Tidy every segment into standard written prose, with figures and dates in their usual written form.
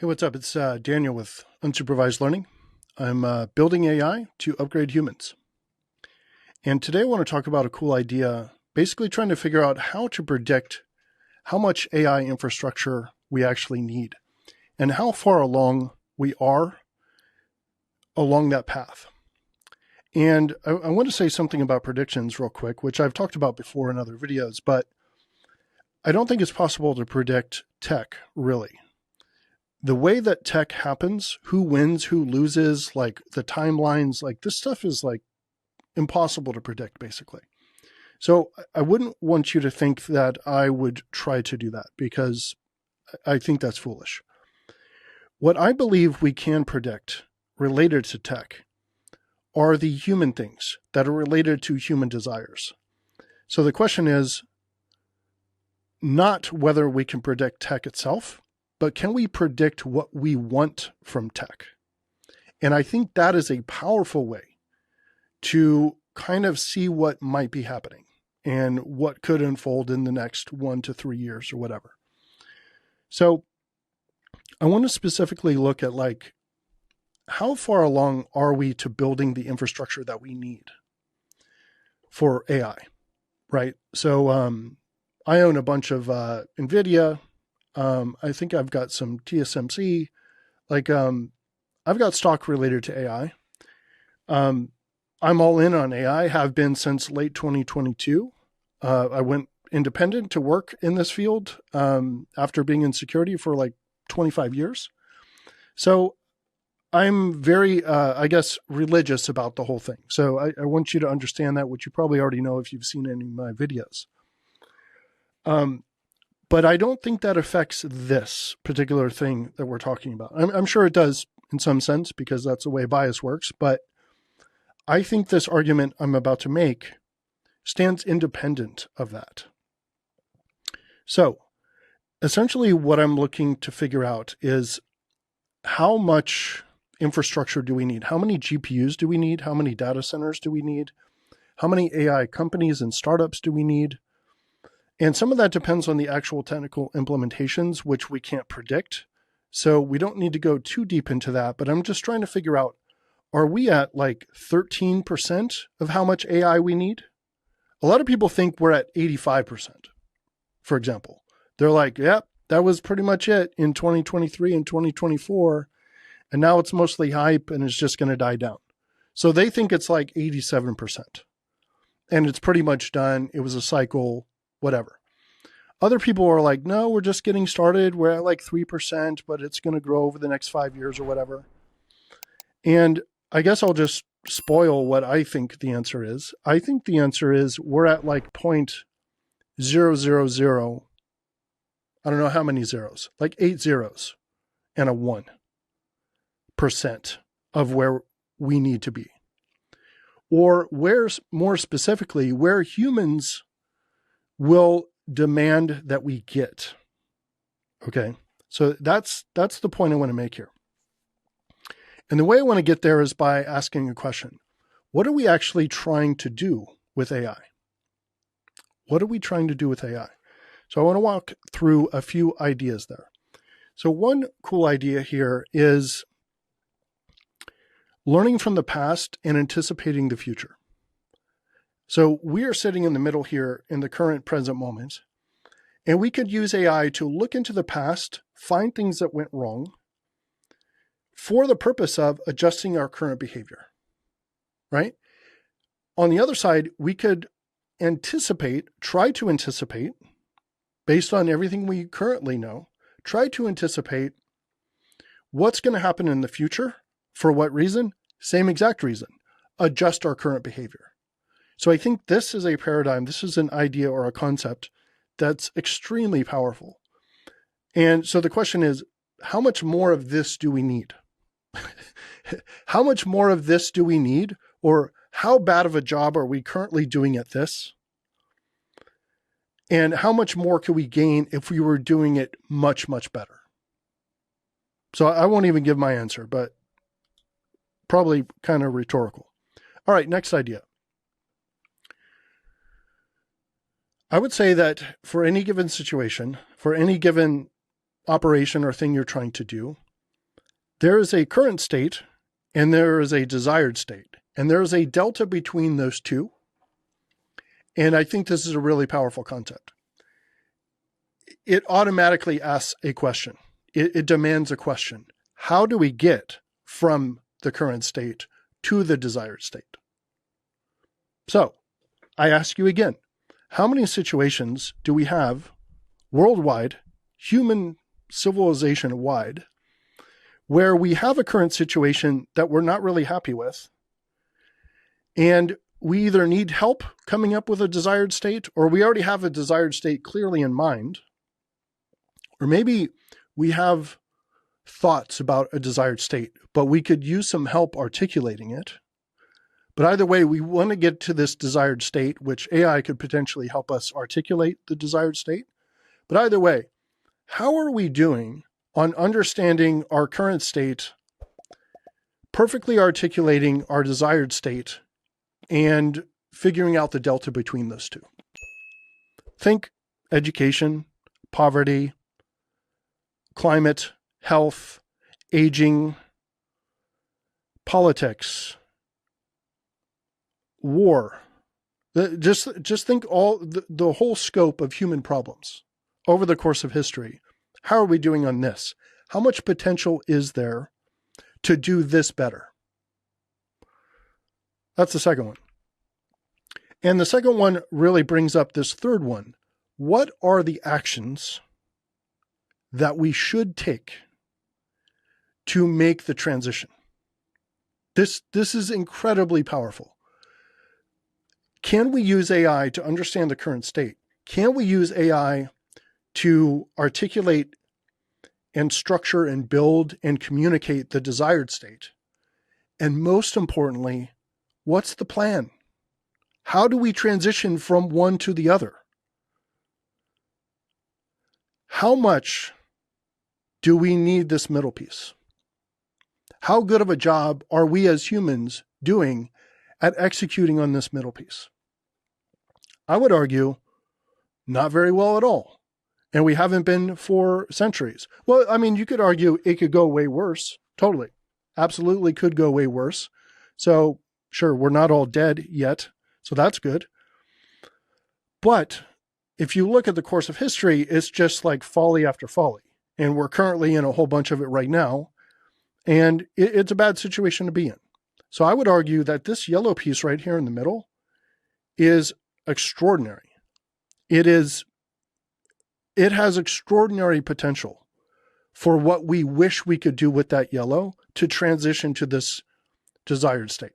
Hey, what's up? It's Daniel with Unsupervised Learning. I'm building AI to upgrade humans. And today I want to talk about a cool idea, basically trying to figure out how to predict how much AI infrastructure we actually need and how far along we are along that path. And I want to say something about predictions real quick, which I've talked about before in other videos, but I don't think it's possible to predict tech, really. The way that tech happens, who wins, who loses, like the timelines, like this stuff is like impossible to predict, basically. So I wouldn't want you to think that I would try to do that because I think that's foolish. What I believe we can predict related to tech are the human things that are related to human desires. So the question is not whether we can predict tech itself, but can we predict what we want from tech? And I think that is a powerful way to kind of see what might be happening and what could unfold in the next 1 to 3 years or whatever. So I want to specifically look at like, how far along are we to building the infrastructure that we need for AI, right? So I own a bunch of NVIDIA. I think I've got some TSMC, like I've got stock related to AI. I'm all in on AI, have been since late 2022. I went independent to work in this field after being in security for like 25 years. So I'm very, I guess, religious about the whole thing. So I want you to understand that, which you probably already know if you've seen any of my videos. But I don't think that affects this particular thing that we're talking about. I'm sure it does in some sense because that's the way bias works. But I think this argument I'm about to make stands independent of that. So essentially what I'm looking to figure out is how much infrastructure do we need? How many GPUs do we need? How many data centers do we need? How many AI companies and startups do we need? And some of that depends on the actual technical implementations, which we can't predict. So we don't need to go too deep into that, but I'm just trying to figure out, are we at like 13% of how much AI we need? A lot of people think we're at 85%, for example. They're like, yep, that was pretty much it in 2023 and 2024. And now it's mostly hype and it's just going to die down. So they think it's like 87%. And it's pretty much done. It was a cycle, whatever. Other people are like, no, we're just getting started. We're at like 3%, but it's going to grow over the next 5 years or whatever. And I guess I'll just spoil what I think the answer is. I think the answer is we're at like 0.000. I don't know how many zeros, like 8 zeros and a 1% of where we need to be. Or where, more specifically, where humans will demand that we get. Okay. So that's the point I want to make here. And the way I want to get there is by asking a question. What are we actually trying to do with AI? What are we trying to do with AI? So I want to walk through a few ideas there. So one cool idea here is learning from the past and anticipating the future. So we are sitting in the middle here in the current present moment, and we could use AI to look into the past, find things that went wrong for the purpose of adjusting our current behavior, right? On the other side, we could try to anticipate, based on everything we currently know, try to anticipate what's going to happen in the future. For what reason? Same exact reason, adjust our current behavior. So I think this is a paradigm, this is an idea or a concept that's extremely powerful. And so the question is, how much more of this do we need? How much more of this do we need? Or how bad of a job are we currently doing at this? And how much more could we gain if we were doing it much, much better? So I won't even give my answer, but probably kind of rhetorical. All right, next idea. I would say that for any given situation, for any given operation or thing you're trying to do, There is a current state and there is a desired state. And there is a delta between those two. And I think this is a really powerful concept. It automatically asks a question. It demands a question. How do we get from the current state to the desired state? So I ask you again, how many situations do we have worldwide, human civilization wide, where we have a current situation that we're not really happy with, and we either need help coming up with a desired state, or we already have a desired state clearly in mind, or maybe we have thoughts about a desired state, but we could use some help articulating it. But either way, we want to get to this desired state, which AI could potentially help us articulate the desired state. But either way, how are we doing on understanding our current state, perfectly articulating our desired state, and figuring out the delta between those two? Think education, poverty, climate, health, aging, politics, war. Just think all the whole scope of human problems over the course of history. How are we doing on this? How much potential is there to do this better? That's the second one. And the second one really brings up this third one. What are the actions that we should take to make the transition? This is incredibly powerful. Can we use AI to understand the current state? Can we use AI to articulate and structure and build and communicate the desired state? And most importantly, what's the plan? How do we transition from one to the other? How much do we need this middle piece? How good of a job are we as humans doing at executing on this middle piece? I would argue not very well at all. And we haven't been for centuries. Well, I mean, you could argue it could go way worse. Totally. Absolutely could go way worse. So sure, we're not all dead yet. So that's good. But if you look at the course of history, it's just like folly after folly. And we're currently in a whole bunch of it right now. And it's a bad situation to be in. So I would argue that this yellow piece right here in the middle is extraordinary. It has extraordinary potential for what we wish we could do with that yellow to transition to this desired state.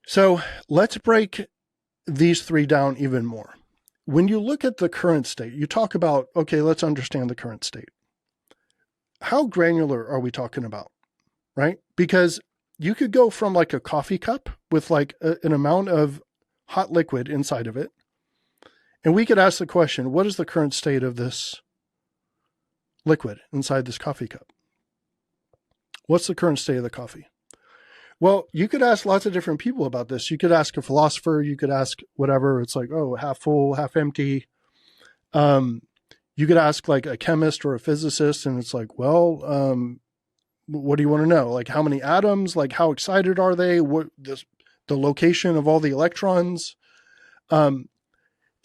So let's break these three down even more. When you look at the current state, you talk about, okay, let's understand the current state. How granular are we talking about, right? Because you could go from like a coffee cup with like an amount of hot liquid inside of it. And we could ask the question, what is the current state of this liquid inside this coffee cup? What's the current state of the coffee? Well, you could ask lots of different people about this. You could ask a philosopher, you could ask whatever. It's like, oh, half full, half empty. You could ask like a chemist or a physicist, and it's like, well, what do you want to know? Like how many atoms, like how excited are they? What the location of all the electrons?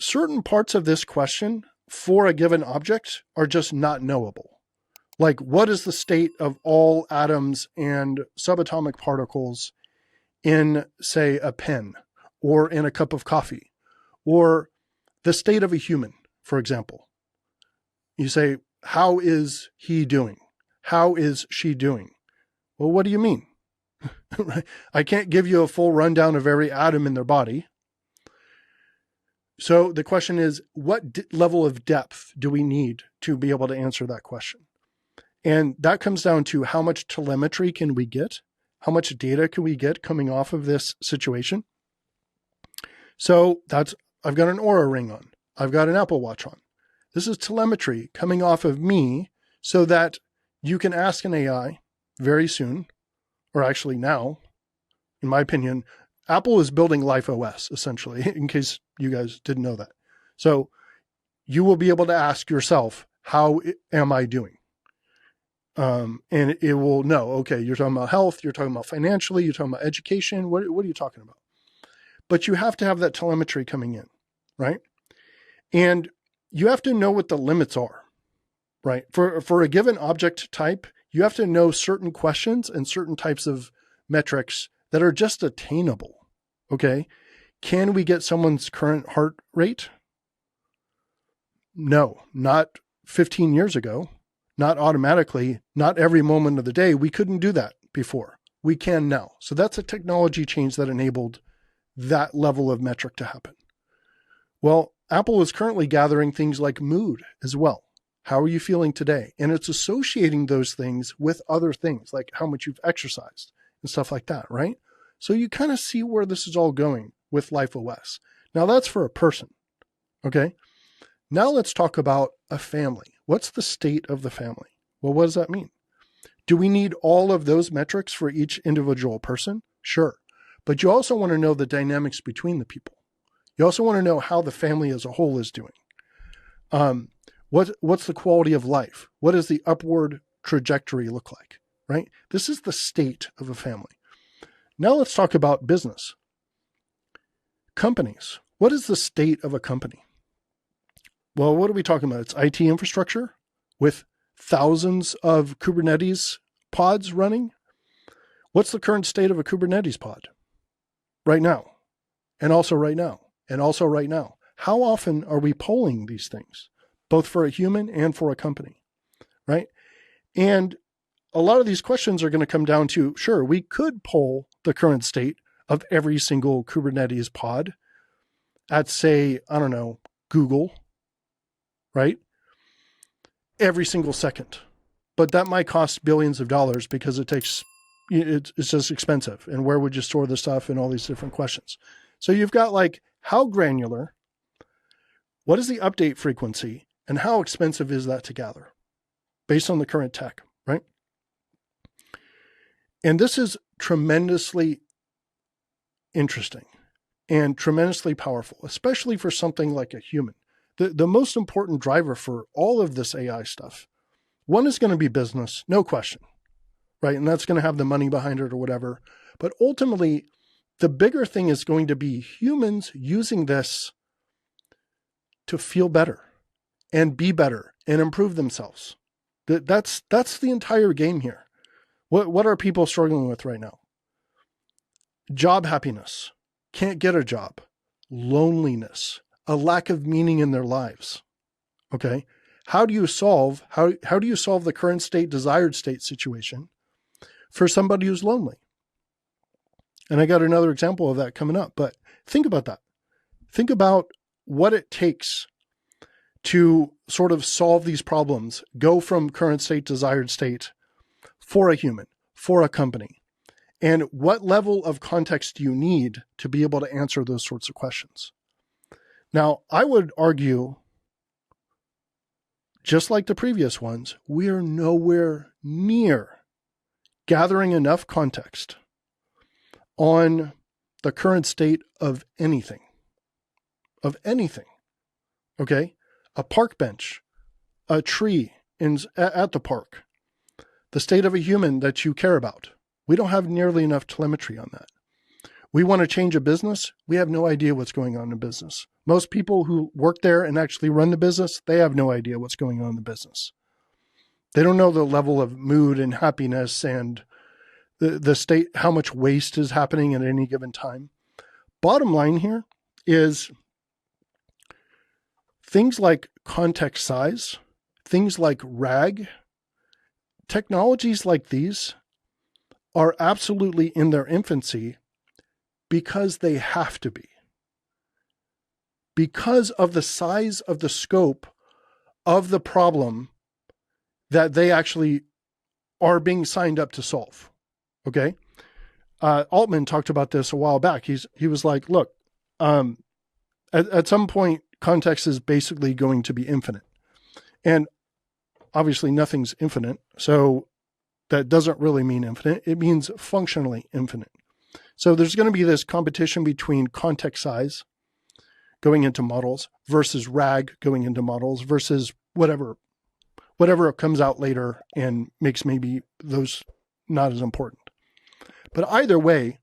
Certain parts of this question for a given object are just not knowable. Like what is the state of all atoms and subatomic particles in, say, a pen or in a cup of coffee, or the state of a human, for example? You say, how is he doing? How is she doing? Well, what do you mean? I can't give you a full rundown of every atom in their body. So the question is, what level of depth do we need to be able to answer that question? And that comes down to how much telemetry can we get? How much data can we get coming off of this situation? So I've got an Oura ring on. I've got an Apple Watch on. This is telemetry coming off of me so that you can ask an AI very soon, or actually now, in my opinion. Apple is building Life OS, essentially, in case you guys didn't know that. So you will be able to ask yourself, how am I doing? And it will know, okay, you're talking about health, you're talking about financially, you're talking about education. What are you talking about? But you have to have that telemetry coming in, right? And you have to know what the limits are, right? For a given object type, you have to know certain questions and certain types of metrics that are just attainable, okay? Can we get someone's current heart rate? No, not 15 years ago, not automatically, not every moment of the day. We couldn't do that before. We can now. So that's a technology change that enabled that level of metric to happen. Well, Apple is currently gathering things like mood as well. How are you feeling today? And it's associating those things with other things, like how much you've exercised and stuff like that, right? So you kind of see where this is all going with Life OS. Now that's for a person, okay? Now let's talk about a family. What's the state of the family? Well, what does that mean? Do we need all of those metrics for each individual person? Sure. But you also want to know the dynamics between the people. You also want to know how the family as a whole is doing. What's the quality of life? What does the upward trajectory look like, right? This is the state of a family. Now let's talk about business. Companies. What is the state of a company? Well, what are we talking about? It's IT infrastructure with thousands of Kubernetes pods running. What's the current state of a Kubernetes pod? Right now, and also right now, and also right now. How often are we polling these things, both for a human and for a company, right? And a lot of these questions are going to come down to, sure, we could poll the current state of every single Kubernetes pod at, say, I don't know, Google, right? Every single second. But that might cost billions of dollars because it's just expensive. And where would you store the stuff and all these different questions? So you've got like, how granular, what is the update frequency, and how expensive is that to gather based on the current tech, right? And this is tremendously interesting and tremendously powerful, especially for something like a human. The most important driver for all of this AI stuff, one is going to be business, no question, right? And that's going to have the money behind it or whatever. But ultimately, the bigger thing is going to be humans using this to feel better and be better and improve themselves. That's the entire game here. What are people struggling with right now? Job happiness, can't get a job, loneliness, a lack of meaning in their lives. Okay. How do you solve the current state, desired state situation for somebody who's lonely? And I got another example of that coming up, but think about that. Think about what it takes to sort of solve these problems, go from current state, desired state for a human, for a company, and what level of context do you need to be able to answer those sorts of questions? Now, I would argue, just like the previous ones, we are nowhere near gathering enough context on the current state of anything. Okay? A park bench, a tree at the park, the state of a human that you care about. We don't have nearly enough telemetry on that. We want to change a business. We have no idea what's going on in business. Most people who work there and actually run the business, they have no idea what's going on in the business. They don't know the level of mood and happiness and the state, how much waste is happening at any given time. Bottom line here is things like context size, things like RAG, technologies like these are absolutely in their infancy because they have to be. Because of the size of the scope of the problem that they actually are being signed up to solve. Okay? Altman talked about this a while back. He was like, look, at some point, context is basically going to be infinite. And obviously nothing's infinite. So that doesn't really mean infinite. It means functionally infinite. So there's going to be this competition between context size going into models versus RAG going into models versus whatever whatever comes out later and makes maybe those not as important. But either way,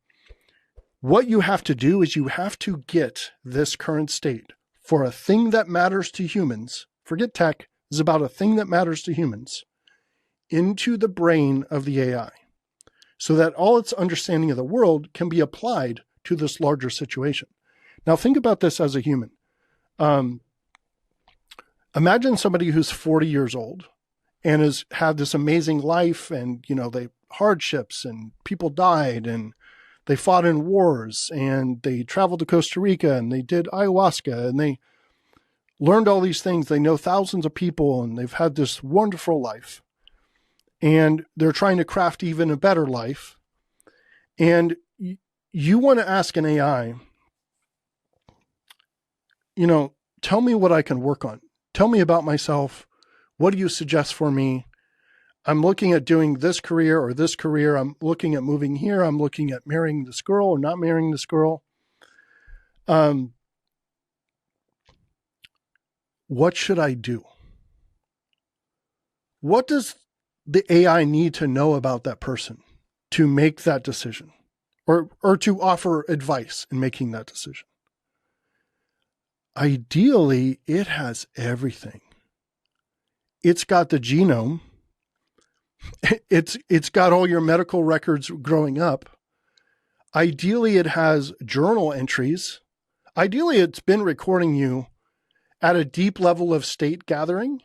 what you have to do is you have to get this current state for a thing that matters to humans. Forget tech, this is about a thing that matters to humans into the brain of the AI so that all its understanding of the world can be applied to this larger situation. Now, think about this as a human. Imagine somebody who's 40 years old and has had this amazing life and, they hardships and people died and they fought in wars and they traveled to Costa Rica and they did ayahuasca and they learned all these things. They know thousands of people and they've had this wonderful life. And they're trying to craft even a better life. And you want to ask an AI, tell me what I can work on. Tell me about myself. What do you suggest for me? I'm looking at doing this career or this career. I'm looking at moving here. I'm looking at marrying this girl or not marrying this girl. What should I do? What does the AI need to know about that person to make that decision or to offer advice in making that decision? Ideally, it has everything. It's got the genome. It's got all your medical records growing up. Ideally, it has journal entries. Ideally, it's been recording you at a deep level of state gathering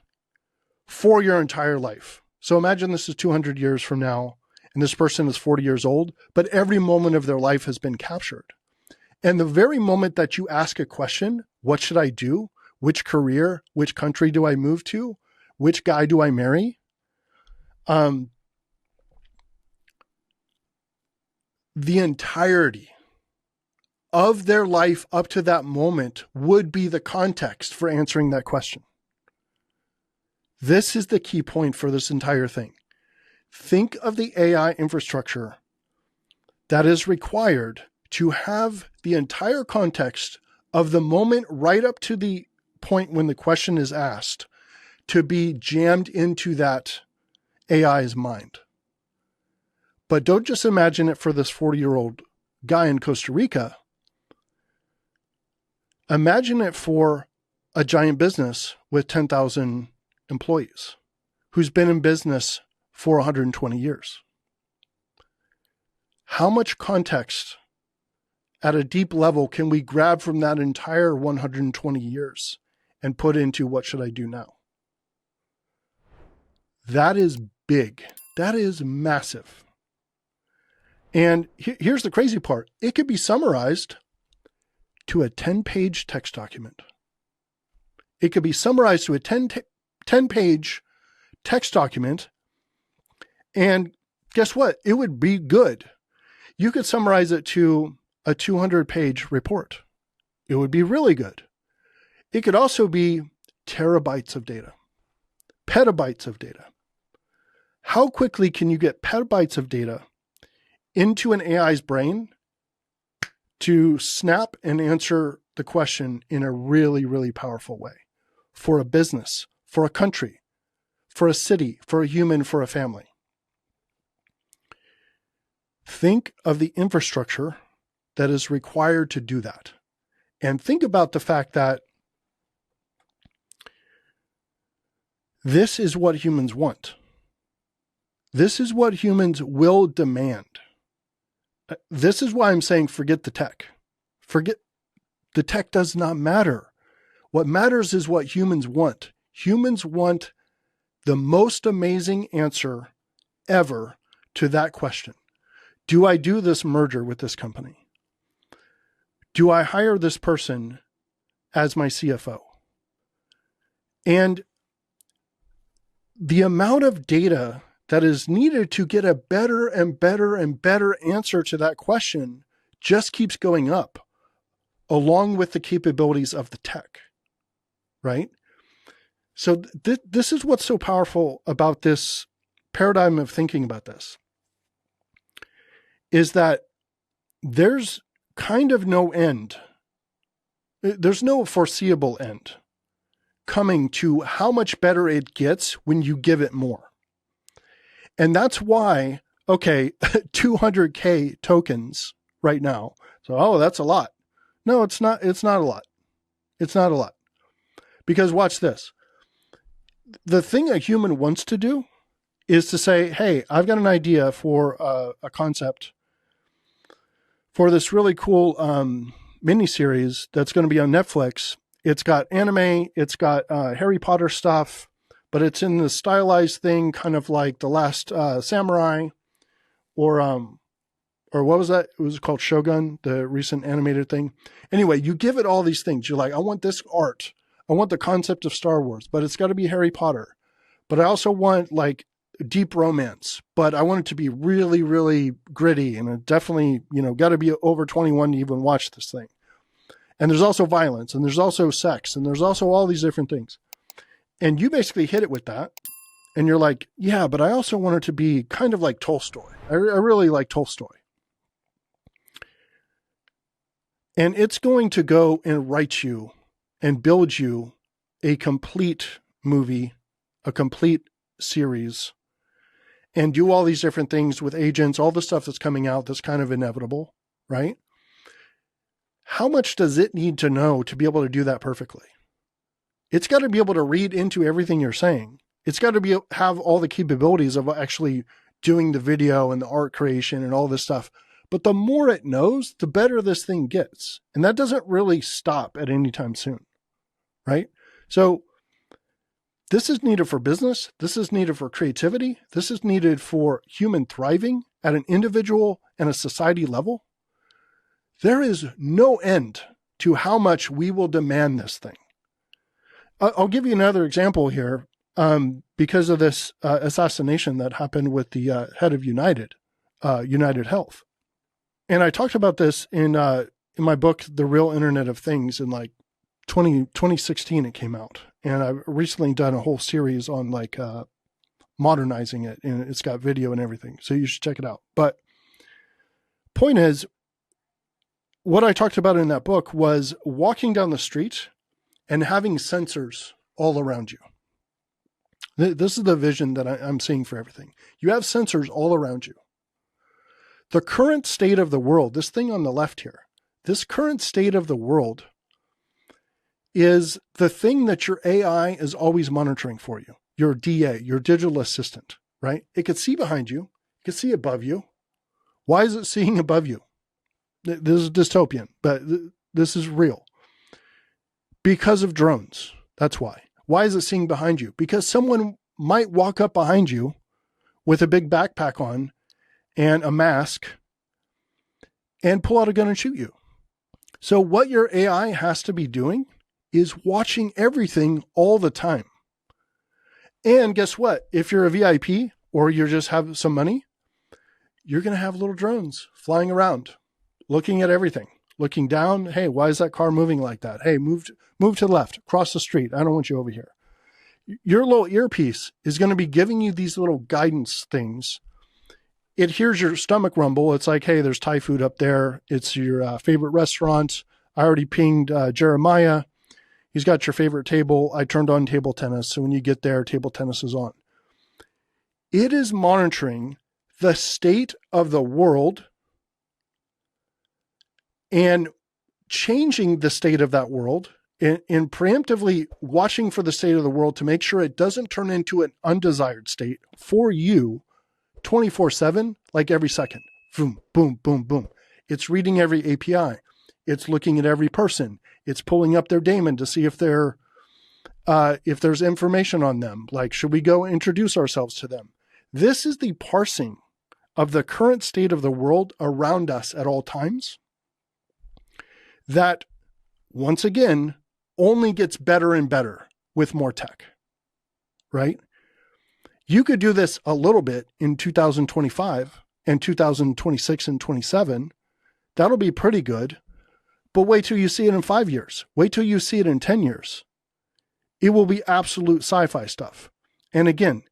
for your entire life. So imagine this is 200 years from now, and this person is 40 years old, but every moment of their life has been captured. And the very moment that you ask a question, what should I do? Which career? Which country do I move to? Which guy do I marry? The entirety of their life up to that moment would be the context for answering that question. This is the key point for this entire thing. Think of the AI infrastructure that is required to have the entire context of the moment right up to the point when the question is asked to be jammed into that AI's mind. But don't just imagine it for this 40-year-old guy in Costa Rica. Imagine it for a giant business with 10,000 employees who's been in business for 120 years. How much context at a deep level can we grab from that entire 120 years and put into what should I do now? That is big. That is massive. And here's the crazy part. It could be summarized to a 10-page text document. It could be summarized to a 10-page text document. And guess what? It would be good. You could summarize it to a 200-page report. It would be really good. It could also be terabytes of data, petabytes of data. How quickly can you get petabytes of data into an AI's brain to snap and answer the question in a really, really powerful way for a business, for a country, for a city, for a human, for a family? Think of the infrastructure that is required to do that. And think about the fact that this is what humans want. This is what humans will demand. This is why I'm saying forget the tech. Forget the tech does not matter. What matters is what humans want. Humans want the most amazing answer ever to that question. Do I do this merger with this company? Do I hire this person as my CFO? And the amount of data that is needed to get a better and better and better answer to that question just keeps going up, along with the capabilities of the tech, right? So this is what's so powerful about this paradigm of thinking about this, is that there's kind of no end. There's no foreseeable end coming to how much better it gets when you give it more. And that's why, okay, 200K tokens right now. So, oh, that's a lot. No, it's not. It's not a lot. It's not a lot. Because watch this. The thing a human wants to do is to say, hey, I've got an idea for a concept for this really cool miniseries that's going to be on Netflix. It's got anime, it's got Harry Potter stuff, but it's in the stylized thing, kind of like The Last Samurai, or what was that? It was called Shogun, the recent animated thing. Anyway, you give it all these things. You're like, I want this art. I want the concept of Star Wars, but it's got to be Harry Potter. But I also want like deep romance, but I want it to be really, really gritty, and it definitely, got to be over 21 to even watch this thing. And there's also violence, and there's also sex, and there's also all these different things. And you basically hit it with that. And you're like, yeah, but I also want it to be kind of like Tolstoy. I really like Tolstoy. And it's going to go and write you and build you a complete movie, a complete series, and do all these different things with agents, all the stuff that's coming out that's kind of inevitable, right? How much does it need to know to be able to do that perfectly? It's got to be able to read into everything you're saying. It's got to have all the capabilities of actually doing the video and the art creation and all this stuff. But the more it knows, the better this thing gets. And that doesn't really stop at any time soon, right? So this is needed for business. This is needed for creativity. This is needed for human thriving at an individual and a society level. There is no end to how much we will demand this thing. I'll give you another example here. Because of this assassination that happened with the head of United Health. And I talked about this in my book, The Real Internet of Things, in like 2016 it came out. And I've recently done a whole series on like modernizing it, and it's got video and everything. So you should check it out. But point is, what I talked about in that book was walking down the street and having sensors all around you. This is the vision that I'm seeing for everything. You have sensors all around you. The current state of the world, this thing on the left here, this current state of the world is the thing that your AI is always monitoring for you. Your DA, your digital assistant, right? It could see behind you. It could see above you. Why is it seeing above you? This is dystopian, but this is real. Because of drones. That's why. Why is it seeing behind you? Because someone might walk up behind you with a big backpack on and a mask and pull out a gun and shoot you. So what your AI has to be doing is watching everything all the time. And guess what? If you're a VIP or you just have some money, you're going to have little drones flying around, looking at everything, looking down. Hey, why is that car moving like that? Hey, move to the left, cross the street. I don't want you over here. Your little earpiece is going to be giving you these little guidance things. It hears your stomach rumble. It's like, hey, there's Thai food up there. It's your favorite restaurant. I already pinged Jeremiah. He's got your favorite table. I turned on table tennis. So when you get there, table tennis is on. It is monitoring the state of the world and changing the state of that world and preemptively watching for the state of the world to make sure it doesn't turn into an undesired state for you 24/7, like every second. Boom, boom, boom, boom. It's reading every API. It's looking at every person. It's pulling up their daemon to see if there's information on them. Like, should we go introduce ourselves to them? This is the parsing of the current state of the world around us at all times. That, once again, only gets better and better with more tech, right? You could do this a little bit in 2025 and 2026 and 27. That'll be pretty good. But wait till you see it in 5 years. Wait till you see it in 10 years. It will be absolute sci-fi stuff. And again,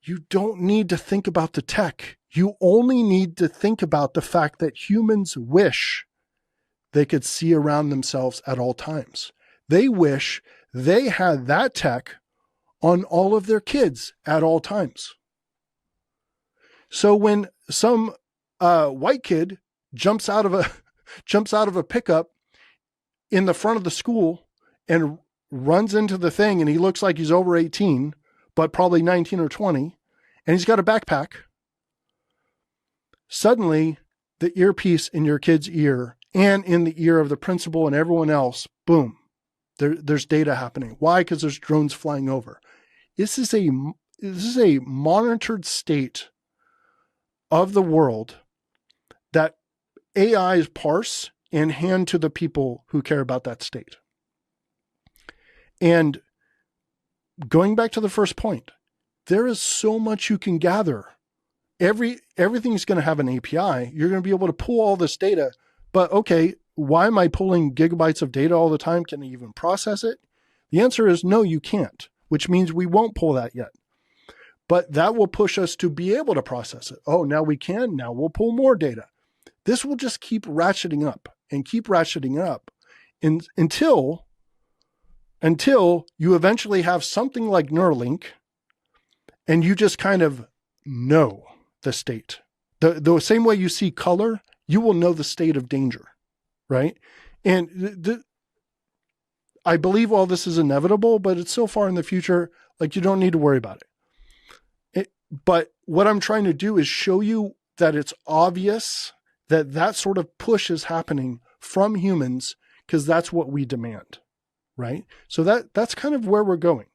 you don't need to think about the tech. You only need to think about the fact that humans wish they could see around themselves at all times. They wish they had that tech on all of their kids at all times. So when some white kid jumps out of a pickup in the front of the school and runs into the thing, and he looks like he's over 18, but probably 19 or 20, and he's got a backpack, suddenly the earpiece in your kid's ear and in the ear of the principal and everyone else, boom, there's data happening. Why? Because there's drones flying over. This is a monitored state of the world that AIs parse and hand to the people who care about that state. And going back to the first point, there is so much you can gather. Everything's going to have an API. You're going to be able to pull all this data, but okay, why am I pulling gigabytes of data all the time? Can I even process it? The answer is no, you can't, which means we won't pull that yet. But that will push us to be able to process it. Oh, now we can. Now we'll pull more data. This will just keep ratcheting up and keep ratcheting up until you eventually have something like Neuralink and you just kind of know the state. The same way you see color, you will know the state of danger, right? And I believe all this is inevitable, but it's so far in the future, like you don't need to worry about it. But what I'm trying to do is show you that it's obvious that sort of push is happening from humans because that's what we demand, right? So that's kind of where we're going.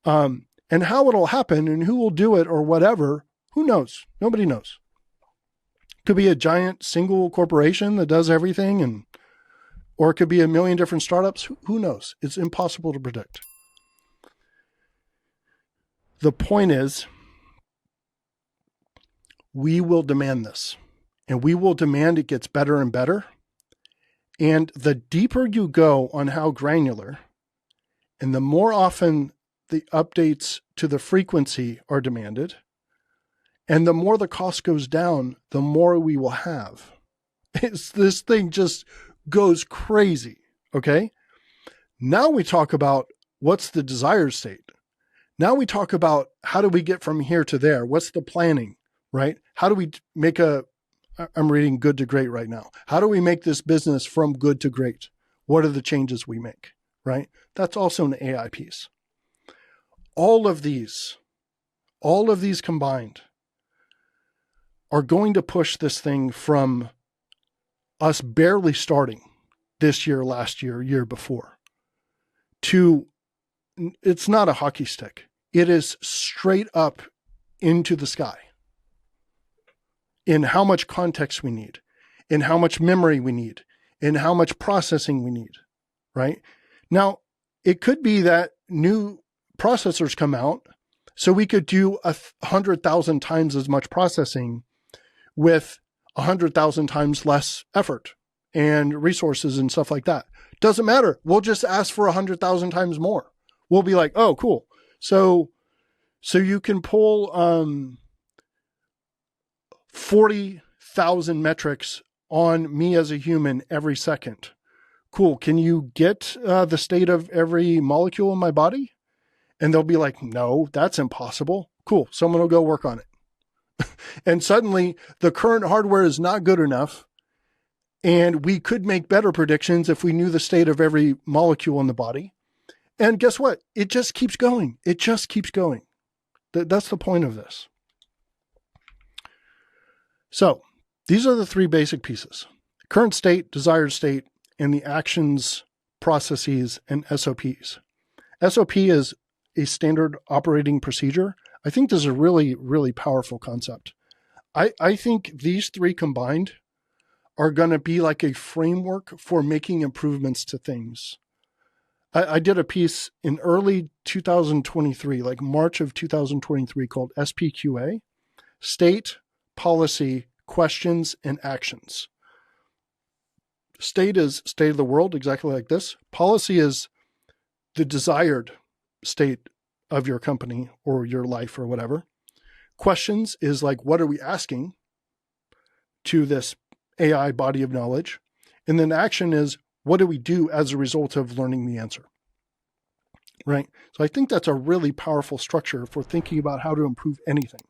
And how it'll happen and who will do it or whatever, who knows? Nobody knows. Could be a giant single corporation that does everything, or it could be a million different startups. Who knows? It's impossible to predict. The point is, we will demand this, and we will demand it gets better and better. And the deeper you go on how granular, and the more often the updates to the frequency are demanded, and the more the cost goes down, the more we will have. This thing just goes crazy, okay? Now we talk about what's the desired state. Now we talk about how do we get from here to there? What's the planning, right? How do we make I'm reading Good to Great right now. How do we make this business from good to great? What are the changes we make, right? That's also an AI piece. All of these combined are going to push this thing from us barely starting this year, last year, year before, to it's not a hockey stick. It is straight up into the sky in how much context we need, in how much memory we need, in how much processing we need, right? Now, it could be that new processors come out so we could do 100,000 times as much processing with 100,000 times less effort and resources and stuff like that. Doesn't matter. We'll just ask for 100,000 times more. We'll be like, oh, cool. So you can pull 40,000 metrics on me as a human every second. Cool. Can you get the state of every molecule in my body? And they'll be like, no, that's impossible. Cool. Someone will go work on it. And suddenly the current hardware is not good enough. And we could make better predictions if we knew the state of every molecule in the body. And guess what? It just keeps going. It just keeps going. That's the point of this. So these are the three basic pieces: current state, desired state, and the actions, processes, and SOPs. SOP is a standard operating procedure. I think this is a really, really powerful concept. I think these three combined are going to be like a framework for making improvements to things. I did a piece in early 2023, like March of 2023, called SPQA, State, Policy, Questions, and Actions. State is state of the world, exactly like this. Policy is the desired state of your company or your life or whatever. Questions is like, what are we asking to this AI body of knowledge? And then action is, what do we do as a result of learning the answer? right? So I think that's a really powerful structure for thinking about how to improve anything.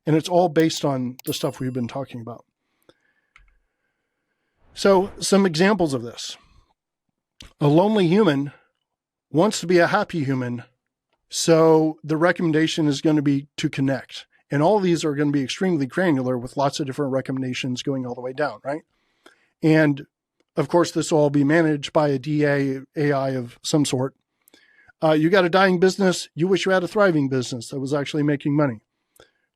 And it's all based on the stuff we've been talking about. So some examples of this. A lonely human wants to be a happy human. So the recommendation is going to be to connect. And all these are going to be extremely granular with lots of different recommendations going all the way down, right? And of course, this will all be managed by a DA, AI of some sort. You got a dying business. You wish you had a thriving business that was actually making money.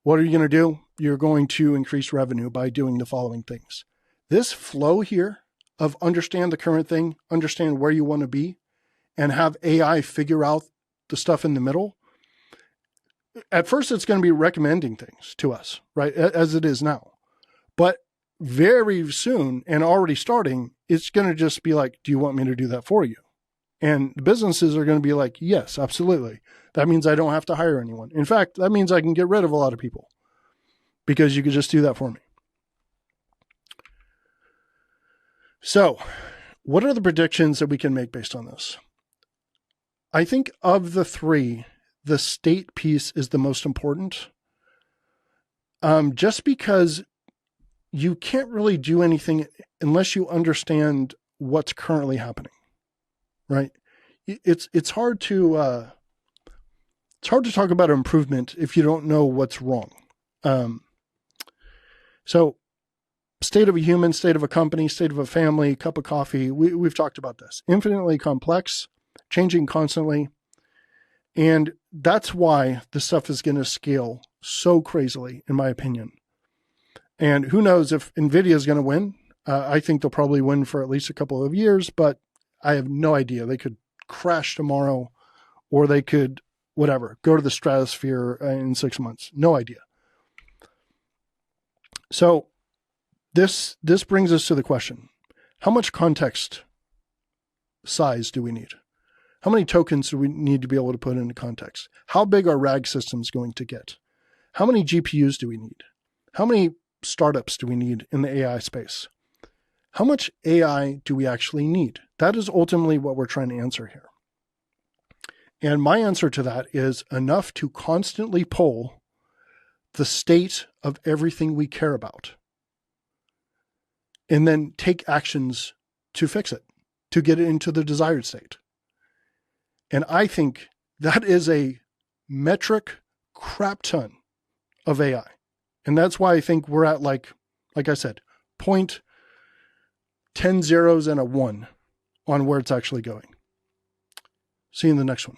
What are you going to do? You're going to increase revenue by doing the following things. This flow here of understand the current thing, understand where you want to be, and have AI figure out the stuff in the middle. At first, it's going to be recommending things to us, right? As it is now. But very soon and already starting, it's going to just be like, do you want me to do that for you? And the businesses are going to be like, yes, absolutely. That means I don't have to hire anyone. In fact, that means I can get rid of a lot of people because you could just do that for me. So what are the predictions that we can make based on this? I think of the three, the state piece is the most important. Just because you can't really do anything unless you understand what's currently happening, right? It's hard to talk about improvement if you don't know what's wrong. So state of a human, state of a company, state of a family, cup of coffee. We've talked about this. Infinitely complex, changing constantly. And that's why this stuff is going to scale so crazily, in my opinion. And who knows if NVIDIA is going to win. I think they'll probably win for at least a couple of years, but I have no idea. They could crash tomorrow, or they could, whatever, go to the stratosphere in 6 months. No idea. So this brings us to the question, how much context size do we need? How many tokens do we need to be able to put into context? How big are RAG systems going to get? How many GPUs do we need? How many startups do we need in the AI space? How much AI do we actually need? That is ultimately what we're trying to answer here. And my answer to that is enough to constantly poll the state of everything we care about, and then take actions to fix it, to get it into the desired state. And I think that is a metric crap ton of AI. And that's why I think we're at like I said, 10 zeros and a 1 on where it's actually going. See you in the next one.